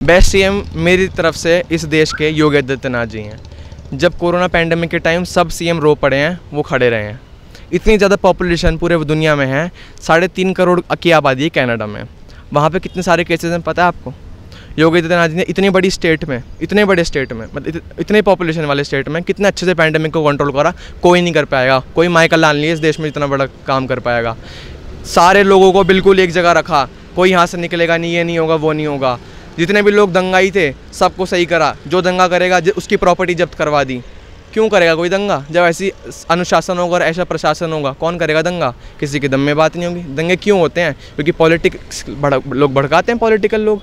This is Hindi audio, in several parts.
बेस्ट सीएम मेरी तरफ से इस देश के योगी आदित्यनाथ जी हैं। जब कोरोना पैंडेमिक के टाइम सब सीएम रो पड़े हैं, वो खड़े रहे हैं। इतनी ज़्यादा पॉपुलेशन पूरे दुनिया में है, 3.5 करोड़ की आबादी है कनाडा में। वहाँ पे कितने सारे केसेस हैं पता है आपको? योगी आदित्यनाथ जी ने इतनी बड़ी स्टेट में, इतने बड़े स्टेट में, मतलब इतने पॉपुलेशन वाले स्टेट में कितने अच्छे से पैंडेमिक को कंट्रोल करा। कोई नहीं कर पाएगा, कोई माइकल लाल नहीं है इस देश में इतना बड़ा काम कर पाएगा। सारे लोगों को बिल्कुल एक जगह रखा, कोई यहाँ से निकलेगा नहीं, ये नहीं होगा, वो नहीं होगा। जितने भी लोग दंगाई थे सबको सही करा। जो दंगा करेगा उसकी प्रॉपर्टी जब्त करवा दी। क्यों करेगा कोई दंगा? जब ऐसी अनुशासन होगा और ऐसा प्रशासन होगा, कौन करेगा दंगा? किसी के दम में बात नहीं होगी। दंगे क्यों होते हैं? क्योंकि पॉलिटिक्स लोग भड़काते हैं, पॉलिटिकल लोग।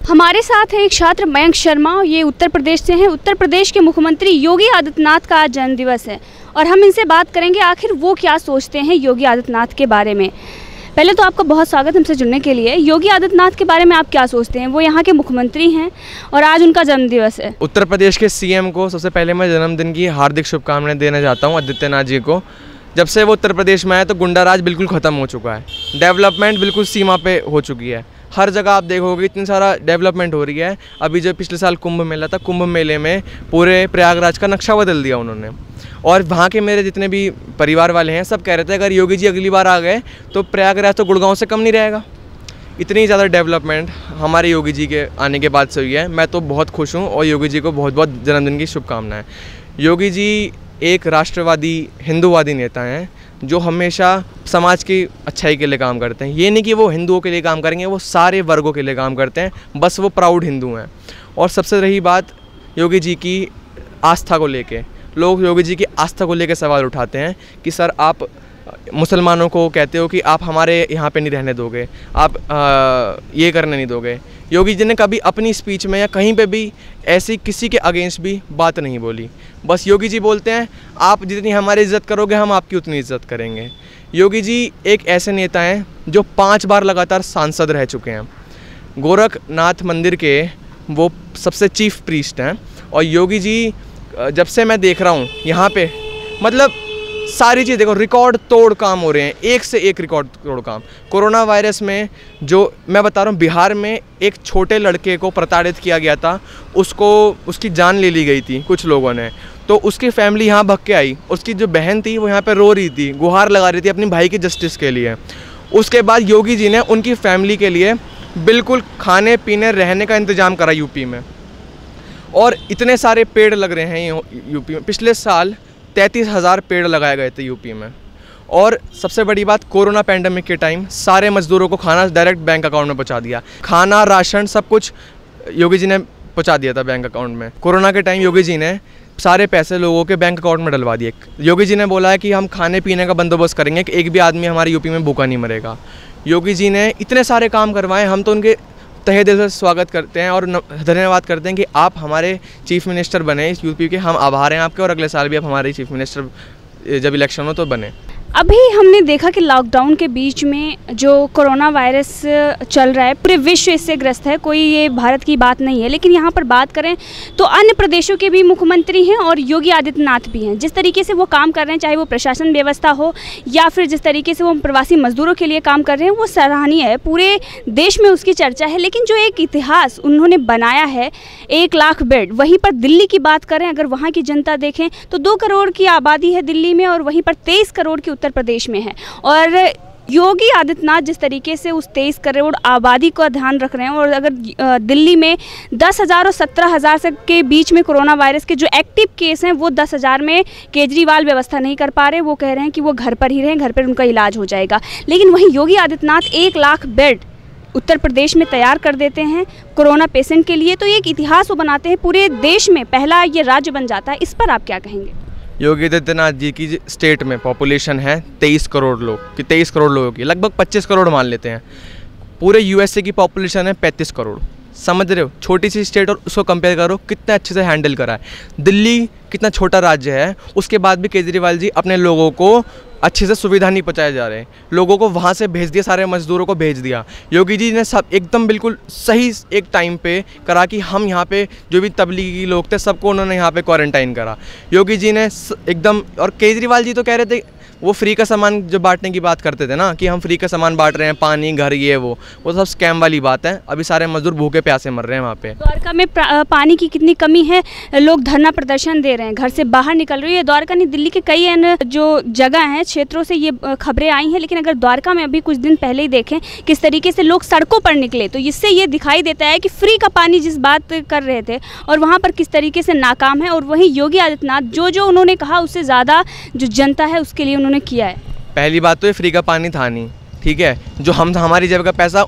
हमारे साथ है एक छात्र मयंक शर्मा, ये उत्तर प्रदेश से हैं। उत्तर प्रदेश के मुख्यमंत्री योगी आदित्यनाथ का आज जन्मदिवस है और हम इनसे बात करेंगे आखिर वो क्या सोचते हैं योगी आदित्यनाथ के बारे में। पहले तो आपका बहुत स्वागत हमसे जुड़ने के लिए। योगी आदित्यनाथ के बारे में आप क्या सोचते हैं? वो यहाँ के मुख्यमंत्री हैं और आज उनका जन्मदिवस है। उत्तर प्रदेश के सीएम को सबसे पहले मैं जन्मदिन की हार्दिक शुभकामनाएं देना चाहता हूँ आदित्यनाथ जी को। जब से वो उत्तर प्रदेश में आए तो गुंडा राज बिल्कुल ख़त्म हो चुका है। डेवलपमेंट बिल्कुल सीमा पे हो चुकी है। हर जगह आप देखोगे इतनी सारा डेवलपमेंट हो रही है। अभी जो पिछले साल कुंभ मेला था, कुंभ मेले में पूरे प्रयागराज का नक्शा बदल दिया उन्होंने। और वहाँ के मेरे जितने भी परिवार वाले हैं सब कह रहे थे अगर योगी जी अगली बार आ गए तो प्रयागराज तो गुड़गांव से कम नहीं रहेगा। इतनी ज़्यादा डेवलपमेंट हमारे योगी जी के आने के बाद से हुई है। मैं तो बहुत खुश हूँ और योगी जी को बहुत बहुत जन्मदिन की शुभकामनाएं। योगी जी एक राष्ट्रवादी हिंदूवादी नेता हैं जो हमेशा समाज की अच्छाई के लिए काम करते हैं। ये नहीं कि वो हिंदुओं के लिए काम करेंगे, वो सारे वर्गों के लिए काम करते हैं। बस वो प्राउड हिंदू हैं। और सबसे रही बात योगी जी की आस्था को लेके, लोग योगी जी की आस्था को लेकर सवाल उठाते हैं कि सर आप मुसलमानों को कहते हो कि आप हमारे यहाँ पे नहीं रहने दोगे, आप ये करने नहीं दोगे। योगी जी ने कभी अपनी स्पीच में या कहीं पे भी ऐसी किसी के अगेंस्ट भी बात नहीं बोली। बस योगी जी बोलते हैं आप जितनी हमारी इज़्ज़त करोगे हम आपकी उतनी इज़्ज़त करेंगे। योगी जी एक ऐसे नेता हैं जो 5 बार लगातार सांसद रह चुके हैं। गोरखनाथ मंदिर के वो सबसे चीफ प्रीस्ट हैं। और योगी जी जब से मैं देख रहा हूँ यहाँ पे, मतलब सारी चीज़ देखो, रिकॉर्ड तोड़ काम हो रहे हैं, एक से एक रिकॉर्ड तोड़ काम। कोरोना वायरस में जो मैं बता रहा हूँ, बिहार में एक छोटे लड़के को प्रताड़ित किया गया था, उसकी जान ले ली गई थी कुछ लोगों ने। तो उसकी फैमिली यहाँ भग के आई। उसकी जो बहन थी वो यहाँ पे रो रही थी, गुहार लगा रही थी अपनी भाई की जस्टिस के लिए। उसके बाद योगी जी ने उनकी फैमिली के लिए बिल्कुल खाने पीने रहने का इंतज़ाम करा यूपी में। और इतने सारे पेड़ लग रहे हैं यूपी में। पिछले साल 33,000 पेड़ लगाए गए थे यूपी में। और सबसे बड़ी बात, कोरोना पैंडेमिक के टाइम सारे मजदूरों को खाना डायरेक्ट बैंक अकाउंट में पहुंचा दिया। खाना, राशन, सब कुछ योगी जी ने पहुंचा दिया था बैंक अकाउंट में। कोरोना के टाइम योगी जी ने सारे पैसे लोगों के बैंक अकाउंट में डलवा दिए। योगी जी ने बोला है कि हम खाने पीने का बंदोबस्त करेंगे कि एक भी आदमी हमारे यूपी में भूखा नहीं मरेगा। योगी जी ने इतने सारे काम करवाए। हम तो उनके तहे दिल से स्वागत करते हैं और धन्यवाद करते हैं कि आप हमारे चीफ मिनिस्टर बने इस यूपी के। हम आभार हैं आपके और अगले साल भी आप हमारे चीफ मिनिस्टर जब इलेक्शन हो तो बने। अभी हमने देखा कि लॉकडाउन के बीच में जो कोरोना वायरस चल रहा है पूरे विश्व इससे ग्रस्त है, कोई ये भारत की बात नहीं है। लेकिन यहाँ पर बात करें तो अन्य प्रदेशों के भी मुख्यमंत्री हैं और योगी आदित्यनाथ भी हैं। जिस तरीके से वो काम कर रहे हैं, चाहे वो प्रशासन व्यवस्था हो या फिर जिस तरीके से वो प्रवासी मजदूरों के लिए काम कर रहे हैं, वो सराहनीय है। पूरे देश में उसकी चर्चा है। लेकिन जो एक इतिहास उन्होंने बनाया है, 1 लाख बेड, वहीं पर दिल्ली की बात करें, अगर वहाँ की जनता देखें तो 2 करोड़ की आबादी है दिल्ली में और वहीं पर 23 करोड़ की उत्तर प्रदेश में है। और योगी आदित्यनाथ जिस तरीके से उस 23 करोड़ आबादी का ध्यान रख रहे हैं, और अगर दिल्ली में 10,000 और 17,000 से के बीच में कोरोना वायरस के जो एक्टिव केस हैं वो 10,000 में केजरीवाल व्यवस्था नहीं कर पा रहे। वो कह रहे हैं कि वो घर पर ही रहें, घर पर उनका इलाज हो जाएगा। लेकिन वहीं योगी आदित्यनाथ 1 लाख बेड उत्तर प्रदेश में तैयार कर देते हैं कोरोना पेशेंट के लिए। तो एक इतिहास वो बनाते हैं, पूरे देश में पहला ये राज्य बन जाता है। इस पर आप क्या कहेंगे? योगी आदित्यनाथ जी की स्टेट में पॉपुलेशन है 23 करोड़ लोग, कि 23 करोड़ लोगों की लगभग 25 करोड़ मान लेते हैं। पूरे यूएसए की पॉपुलेशन है 35 करोड़। समझ रहे हो? छोटी सी स्टेट और उसको कंपेयर करो कितने अच्छे से हैंडल करा है। दिल्ली कितना छोटा राज्य है, उसके बाद भी केजरीवाल जी अपने लोगों को अच्छे से सुविधा नहीं पहुँचाए जा रहे। लोगों को वहाँ से भेज दिया, सारे मजदूरों को भेज दिया। योगी जी ने सब एकदम बिल्कुल सही एक टाइम पे करा कि हम यहाँ पे जो भी तबलीगी लोग थे सबको उन्होंने यहाँ पे क्वारंटाइन करा। योगी जी ने एकदम, और केजरीवाल जी तो कह रहे थे वो फ्री का सामान जो बांटने की बात करते थे ना कि हम फ्री का सामान बांट रहे हैं, पानी, घर, ये वो सब स्कैम वाली बात है। अभी सारे मजदूर भूखे प्यासे मर रहे हैं वहाँ पे। द्वारका में पानी की कितनी कमी है, लोग धरना प्रदर्शन दे रहे हैं, घर से बाहर निकल रही है। द्वारका नहीं, दिल्ली के कई अन्य जो जगह हैं, क्षेत्रों से ये खबरें आई हैं, लेकिन अगर द्वारका में अभी कुछ दिन पहले ही देखें किस तरीके से लोग सड़कों पर निकले, तो इससे ये दिखाई देता है कि फ्री का पानी जिस बात कर रहे थे और वहाँ पर किस तरीके से नाकाम है। और वहीं योगी आदित्यनाथ जो उन्होंने कहा उससे ज़्यादा जो जनता है उसके लिए उन्होंने किया है। पहली बात तो ये फ्री का पानी था नहीं, ठीक है, जो हम हमारी जेब का पैसा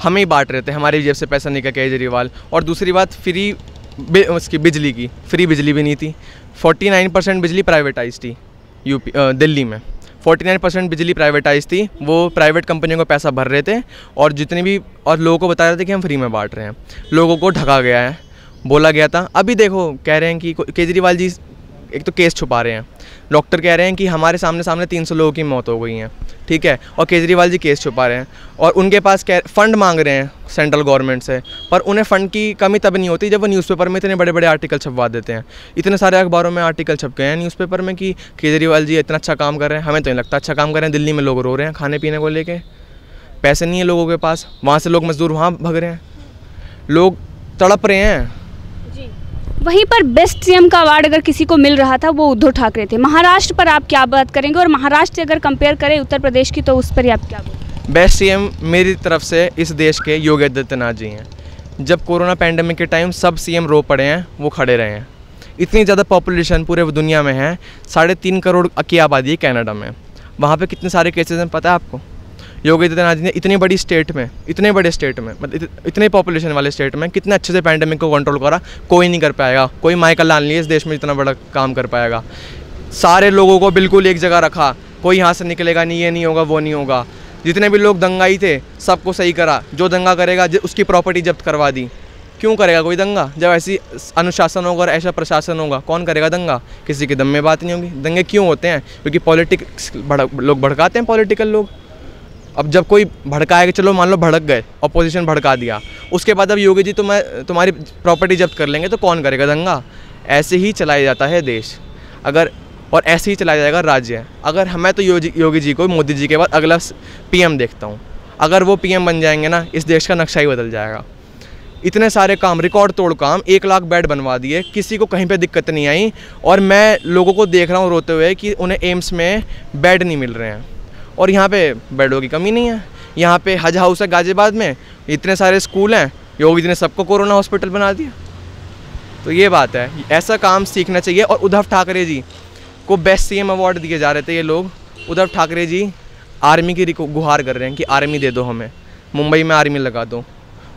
हम ही बांट रहे थे, हमारी जेब से पैसा निकल केजरीवाल। और दूसरी बात फ्री उसकी बिजली की, फ्री बिजली भी नहीं थी। 49% बिजली प्राइवेटाइज थी यूपी दिल्ली में, 49% बिजली प्राइवेटाइज थी। वो प्राइवेट कंपनियों को पैसा भर रहे थे और जितनी भी, और लोगों को बता रहे थे कि हम फ्री में बांट रहे हैं। लोगों को ढका गया है, बोला गया था। अभी देखो कह रहे हैं कि केजरीवाल जी एक तो केस छुपा रहे हैं। डॉक्टर कह रहे हैं कि हमारे सामने 300 लोगों की मौत हो गई हैं, ठीक है, और केजरीवाल जी केस छुपा रहे हैं। और उनके पास फंड मांग रहे हैं सेंट्रल गवर्नमेंट से, पर उन्हें फ़ंड की कमी तब नहीं होती जब वो न्यूज़पेपर में इतने बड़े बड़े आर्टिकल छपवा देते हैं। इतने सारे अखबारों में आर्टिकल छप गए हैं न्यूज़पेपर में कि केजरीवाल जी इतना अच्छा काम कर रहे हैं। हमें तो नहीं लगता अच्छा काम कर रहे हैं। दिल्ली में लोग रो रहे हैं खाने पीने को लेके, पैसे नहीं है लोगों के पास, वहाँ से लोग मजदूर वहाँ भग रहे हैं, लोग तड़प रहे हैं। वहीं पर बेस्ट सीएम का अवार्ड अगर किसी को मिल रहा था वो उद्धव ठाकरे थे। महाराष्ट्र पर आप क्या बात करेंगे, और महाराष्ट्र से अगर कंपेयर करें उत्तर प्रदेश की तो उस पर आप क्या बोलेंगे? बेस्ट सीएम मेरी तरफ से इस देश के योगी आदित्यनाथ जी हैं। जब कोरोना पैंडेमिक के टाइम सब सीएम रो पड़े हैं, वो खड़े रहे हैं। इतनी ज़्यादा पॉपुलेशन पूरे दुनिया में है, 3.5 करोड़ की आबादी है कनाडा में। वहाँ पे कितने सारे केसेस हैं पता है आपको? योगी आदित्यनाथ जी ने इतनी बड़ी स्टेट में, इतने बड़े स्टेट में, मतलब इतने पॉपुलेशन वाले स्टेट में कितने अच्छे से पैंडेमिक को कंट्रोल करा। कोई नहीं कर पाएगा, कोई माइकल लाल नहीं है इस देश में इतना बड़ा काम कर पाएगा। सारे लोगों को बिल्कुल एक जगह रखा, कोई यहाँ से निकलेगा नहीं, ये नहीं होगा, वो नहीं होगा। जितने भी लोग दंगाई थे सबको सही करा। जो दंगा करेगा उसकी प्रॉपर्टी जब्त करवा दी। क्यों करेगा कोई दंगा? जब ऐसी अनुशासन होगा और ऐसा प्रशासन होगा, कौन करेगा दंगा? किसी के दम में बात नहीं होगी। दंगे क्यों होते हैं? क्योंकि पॉलिटिक्स लोग भड़काते हैं, पॉलिटिकल लोग। अब जब कोई भड़काएगा, चलो मान लो भड़क गए, अपोजिशन भड़का दिया, उसके बाद अब योगी जी तुम्हारी प्रॉपर्टी जब्त कर लेंगे तो कौन करेगा दंगा? ऐसे ही चलाया जाता है देश, अगर, और ऐसे ही चलाया जाएगा राज्य। अगर मैं तो योगी जी को मोदी जी के बाद अगला पीएम देखता हूँ। अगर वो पीएम बन जाएंगे ना, इस देश का नक्शा ही बदल जाएगा। इतने सारे काम, रिकॉर्ड तोड़ काम, 1 लाख बेड बनवा दिए, किसी को कहीं पे दिक्कत नहीं आई। और मैं लोगों को देख रहा हूँ रोते हुए कि उन्हें एम्स में बेड नहीं मिल रहे हैं, और यहाँ पे बेडों की कमी नहीं है। यहाँ पे हज हाउस है गाजियाबाद में, इतने सारे स्कूल हैं, योगी जी ने सबको कोरोना हॉस्पिटल बना दिया। तो ये बात है, ऐसा काम सीखना चाहिए। और उद्धव ठाकरे जी को बेस्ट सीएम अवार्ड दिए जा रहे थे ये लोग। उद्धव ठाकरे जी आर्मी की गुहार कर रहे हैं कि आर्मी दे दो हमें, मुंबई में आर्मी लगा दो।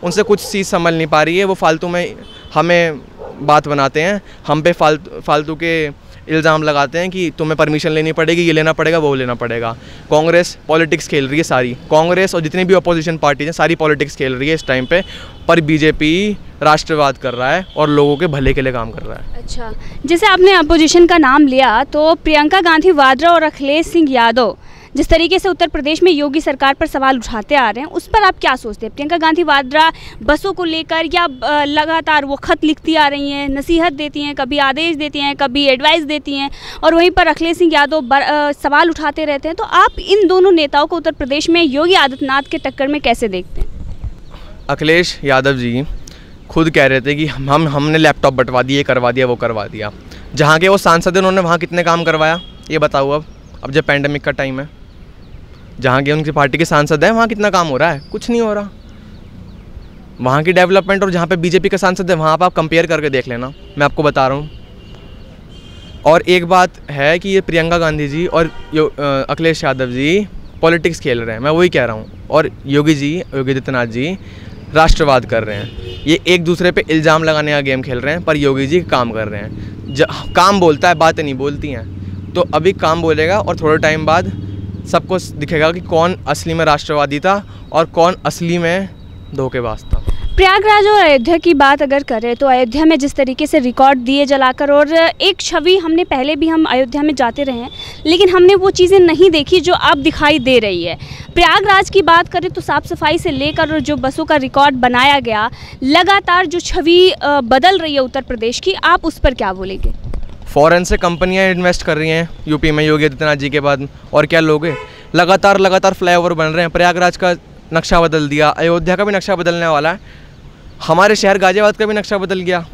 उनसे कुछ चीज़ समझ नहीं पा रही है, वो फालतू में हमें बात बनाते हैं, हम पे फालतू के इल्ज़ाम लगाते हैं कि तुम्हें परमिशन लेनी पड़ेगी, ये लेना पड़ेगा, वो लेना पड़ेगा। कांग्रेस पॉलिटिक्स खेल रही है सारी, कांग्रेस और जितनी भी अपोजिशन पार्टी हैं सारी पॉलिटिक्स खेल रही है इस टाइम पे। पर बीजेपी राष्ट्रवाद कर रहा है और लोगों के भले के लिए काम कर रहा है। अच्छा, जैसे आपने अपोजिशन का नाम लिया, तो प्रियंका गांधी वाड्रा और अखिलेश सिंह यादव जिस तरीके से उत्तर प्रदेश में योगी सरकार पर सवाल उठाते आ रहे हैं, उस पर आप क्या सोचते हैं? प्रियंका गांधी वाड्रा बसों को लेकर या लगातार वो खत लिखती आ रही हैं, नसीहत देती हैं, कभी आदेश देती हैं, कभी एडवाइस देती हैं, और वहीं पर अखिलेश सिंह यादव सवाल उठाते रहते हैं। तो आप इन दोनों नेताओं को उत्तर प्रदेश में योगी आदित्यनाथ के टक्कर में कैसे देखते हैं? अखिलेश यादव जी खुद कह रहे थे कि हमने लैपटॉप बंटवा दिए, करवा दिया, वो करवा दिया। जहाँ के वो सांसद हैं उन्होंने वहाँ कितने काम करवाया ये बताओ। अब जब पैंडेमिक का टाइम है, जहाँ के उनकी पार्टी के सांसद हैं वहाँ कितना काम हो रहा है? कुछ नहीं हो रहा। वहाँ की डेवलपमेंट और जहाँ पे बीजेपी के सांसद है वहाँ पर आप कंपेयर करके देख लेना, मैं आपको बता रहा हूँ। और एक बात है कि ये प्रियंका गांधी जी और अखिलेश यादव जी पॉलिटिक्स खेल रहे हैं, मैं वही कह रहा हूँ। और योगी आदित्यनाथ जी राष्ट्रवाद कर रहे हैं। ये एक दूसरे पे इल्ज़ाम लगाने का गेम खेल रहे हैं, पर योगी जी काम कर रहे हैं। काम बोलता है, बातें नहीं बोलती हैं। तो अभी काम बोलेगा और थोड़े टाइम बाद सबको दिखेगा कि कौन असली में राष्ट्रवादी था और कौन असली में धोखेबाज था। प्रयागराज और अयोध्या की बात अगर करें तो अयोध्या में जिस तरीके से रिकॉर्ड दिए जलाकर, और एक छवि हमने पहले भी हम अयोध्या में जाते रहे हैं लेकिन हमने वो चीज़ें नहीं देखी जो अब दिखाई दे रही है। प्रयागराज की बात करें तो साफ़ सफाई से लेकर और जो बसों का रिकॉर्ड बनाया गया, लगातार जो छवि बदल रही है उत्तर प्रदेश की, आप उस पर क्या बोलेंगे? फॉरेन से कंपनियां इन्वेस्ट कर रही हैं यूपी में योगी आदित्यनाथ जी के बाद, और क्या लोग हैं, लगातार फ्लाईओवर बन रहे हैं। प्रयागराज का नक्शा बदल दिया, अयोध्या का भी नक्शा बदलने वाला है, हमारे शहर गाजियाबाद का भी नक्शा बदल गया।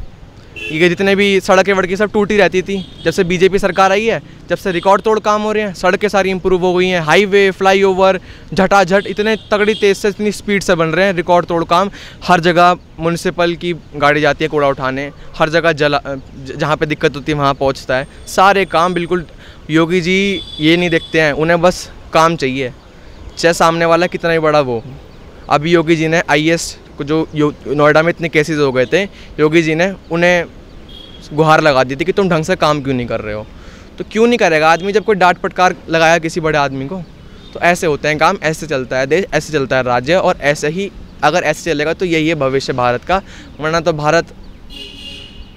ये जितने भी सड़कें वड़कें सब टूटी रहती थी, जब से बीजेपी सरकार आई है, जब से रिकॉर्ड तोड़ काम हो रहे हैं, सड़कें सारी इंप्रूव हो गई हैं, हाईवे, फ्लाईओवर, झटाझट इतने तगड़ी तेज़ से, इतनी स्पीड से बन रहे हैं, रिकॉर्ड तोड़ काम। हर जगह म्यूनसिपल की गाड़ी जाती है कूड़ा उठाने, हर जगह जहाँ पे दिक्कत होती है वहाँ पहुँचता है। सारे काम बिल्कुल योगी जी ये नहीं देखते हैं, उन्हें बस काम चाहिए, चाहे सामने वाला कितना ही बड़ा वो। अभी योगी जी ने IAS को, जो नोएडा में इतने केसेस हो गए थे, योगी जी ने उन्हें गुहार लगा दी थी कि तुम ढंग से काम क्यों नहीं कर रहे हो। तो क्यों नहीं करेगा आदमी जब कोई डांट फटकार लगाया किसी बड़े आदमी को? तो ऐसे होते हैं काम, ऐसे चलता है देश, ऐसे चलता है राज्य, और ऐसे ही अगर ऐसे चलेगा तो यही है भविष्य भारत का। वरना तो भारत,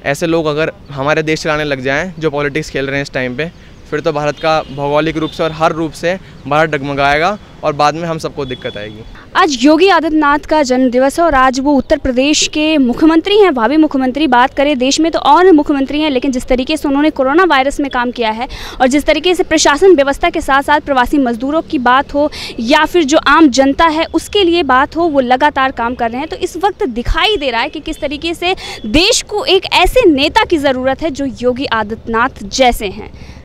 ऐसे लोग अगर हमारे देश चलाने लग जाएँ जो पॉलिटिक्स खेल रहे हैं इस टाइम पे, फिर तो भारत का भौगोलिक रूप से और हर रूप से भारत डगमगाएगा और बाद में हम सबको दिक्कत आएगी। आज योगी आदित्यनाथ का जन्म दिवस है और आज वो उत्तर प्रदेश के मुख्यमंत्री हैं, भावी मुख्यमंत्री। बात करें देश में तो और मुख्यमंत्री हैं, लेकिन जिस तरीके से उन्होंने कोरोना वायरस में काम किया है और जिस तरीके से प्रशासन व्यवस्था के साथ साथ प्रवासी मजदूरों की बात हो या फिर जो आम जनता है उसके लिए बात हो, वो लगातार काम कर रहे हैं। तो इस वक्त दिखाई दे रहा है कि किस तरीके से देश को एक ऐसे नेता की ज़रूरत है जो योगी आदित्यनाथ जैसे हैं।